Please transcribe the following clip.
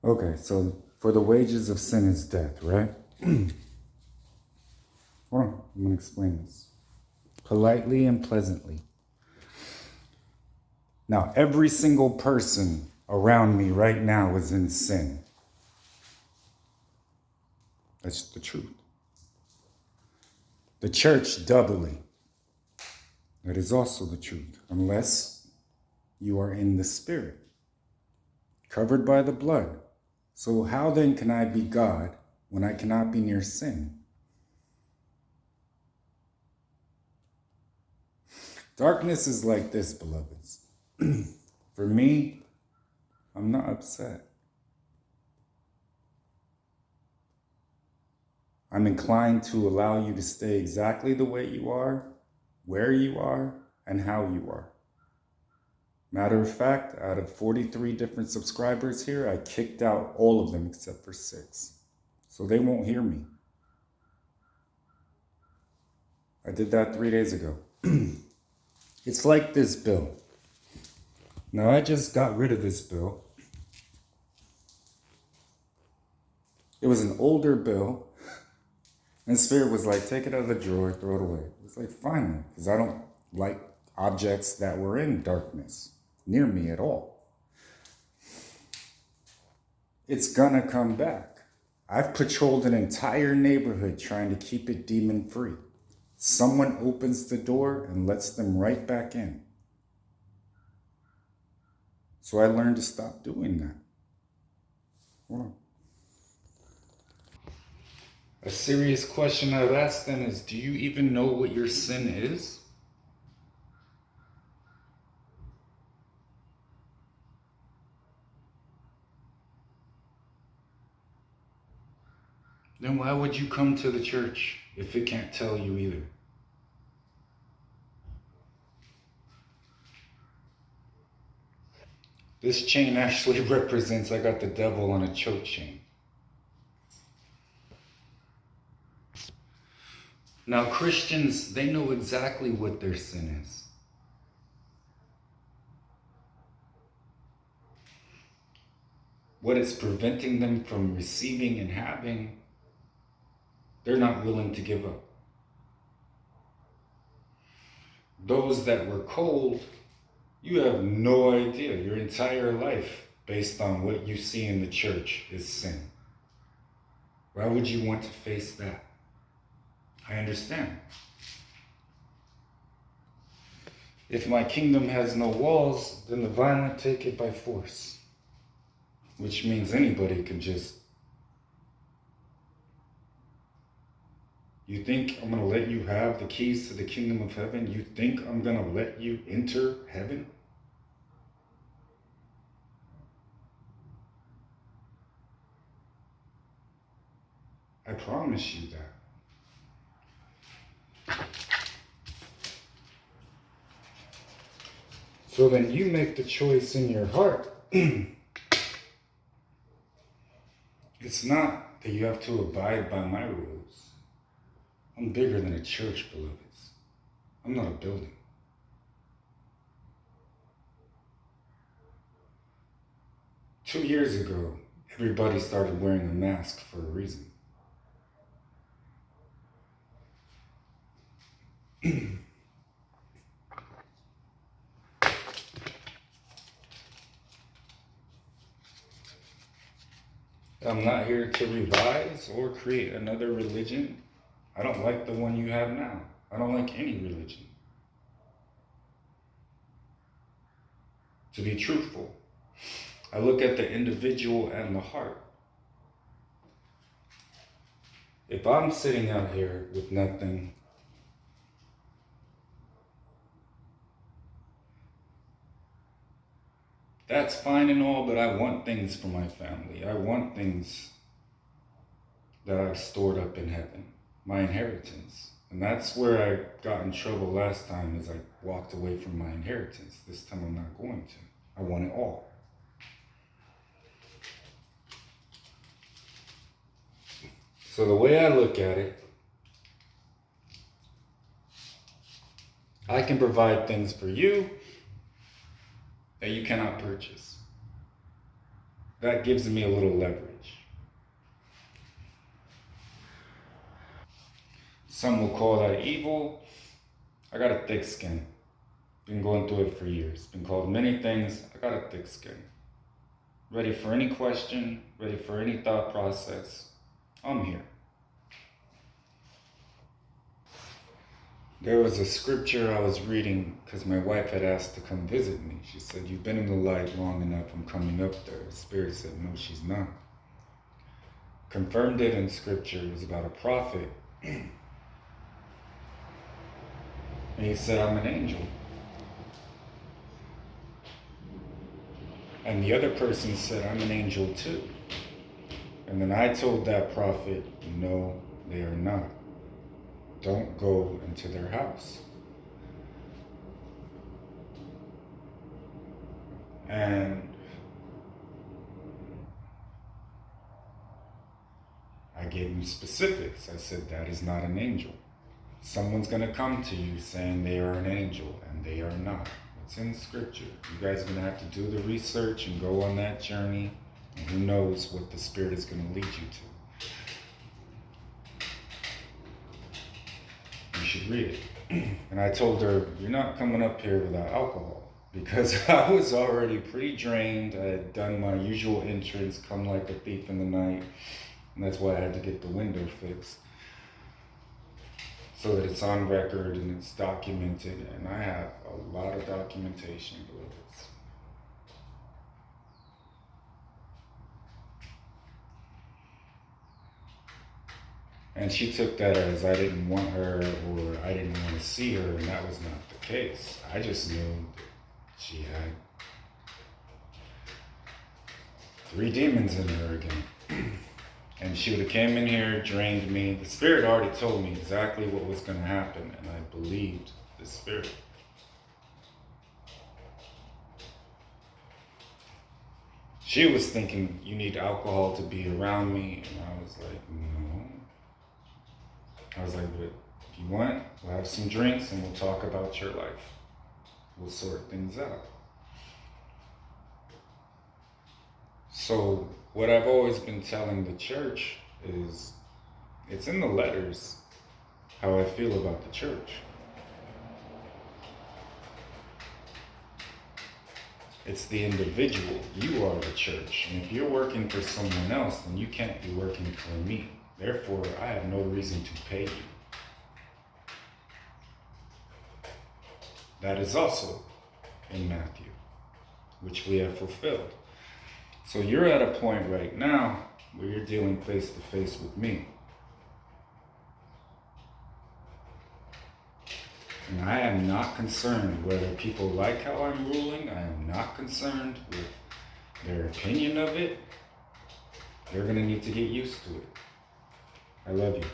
Okay, so for the wages of sin is death, right? Hold on, I'm going to explain this politely and pleasantly. Now, every single person around me right now is in sin. That's the truth. The church, doubly. That is also the truth, unless you are in the Spirit, covered by the blood. So how then can I be God when I cannot be near sin? Darkness is like this, beloveds. For me, I'm not upset. I'm inclined to allow you to stay exactly the way you are, where you are, and how you are. Matter of fact, out of 43 different subscribers here, I kicked out all of them except for 6. So they won't hear me. I did that 3 days ago. It's like this bill. Now, I just got rid of this bill. It was an older bill. And Spirit was like, take it out of the drawer, throw it away. It's like, fine, because I don't like objects that were in darkness near me at all. It's gonna come back. I've patrolled an entire neighborhood trying to keep it demon-free. Someone opens the door and lets them right back in. So I learned to stop doing that. Hold on. A serious question I've asked them is, do you even know what your sin is? Then why would you come to the church if it can't tell you either? This chain actually represents I got the devil on a choke chain. Now, Christians, they know exactly what their sin is. What is preventing them from receiving and having, they're not willing to give up. Those that were cold, you have no idea. Your entire life, based on what you see in the church, is sin. Why would you want to face that? I understand. If my kingdom has no walls, then the violent take it by force. Which means anybody can just... You think I'm going to let you have the keys to the kingdom of heaven? You think I'm going to let you enter heaven? I promise you that. So then you make the choice in your heart. It's not that you have to abide by my rules. I'm bigger than a church, beloveds. I'm not a building. Two years ago, everybody started wearing a mask for a reason. I'm not here to revise or create another religion. I don't like the one you have now. I don't like any religion. To be truthful, I look at the individual and the heart. If I'm sitting out here with nothing, that's fine and all, but I want things for my family. I want things that I've stored up in heaven, my inheritance. And that's where I got in trouble last time, is I walked away from my inheritance. This time I'm not going to. I want it all. So the way I look at it, I can provide things for you that you cannot purchase. that gives me a little leverage. Some will call that evil. I got a thick skin. Been going through it for years. Been called many things. I got a thick skin. Ready for any question, ready for any thought process. I'm here. There was a scripture I was reading because my wife had asked to come visit me. She said, "You've been in the light long enough, I'm coming up there." The Spirit said, "No, she's not." Confirmed it in scripture. It was about a prophet. And he said, "I'm an angel." And the other person said, "I'm an angel too." And then I told that prophet, "No, they are not. Don't go into their house." And I gave him specifics. I said, "That is not an angel. Someone's going to come to you saying they are an angel, and they are not. It's in scripture. You guys are going to have to do the research and go on that journey. And who knows what the Spirit is going to lead you to. You should read it." And I told her, "You're not coming up here without alcohol." Because I was already pretty drained. I had done my usual entrance, come like a thief in the night. And that's why I had to get the window fixed, so that it's on record and it's documented. And I have a lot of documentation, beloveds. And she took that as I didn't want her, or I didn't want to see her, and that was not the case. I just knew that she had 3 demons in her again. And she would have came in here, drained me. The Spirit already told me exactly what was going to happen, and I believed the Spirit. She was thinking, "You need alcohol to be around me." And I was like, "No." I was like, "But if you want, we'll have some drinks and we'll talk about your life. We'll sort things out." So what I've always been telling the church is, it's in the letters how I feel about the church. It's the individual. You are the church. And if you're working for someone else, then you can't be working for me. Therefore, I have no reason to pay you. That is also in Matthew, which we have fulfilled. So you're at a point right now where you're dealing face to face with me. And I am not concerned whether people like how I'm ruling. I am not concerned with their opinion of it. They're going to need to get used to it. I love you.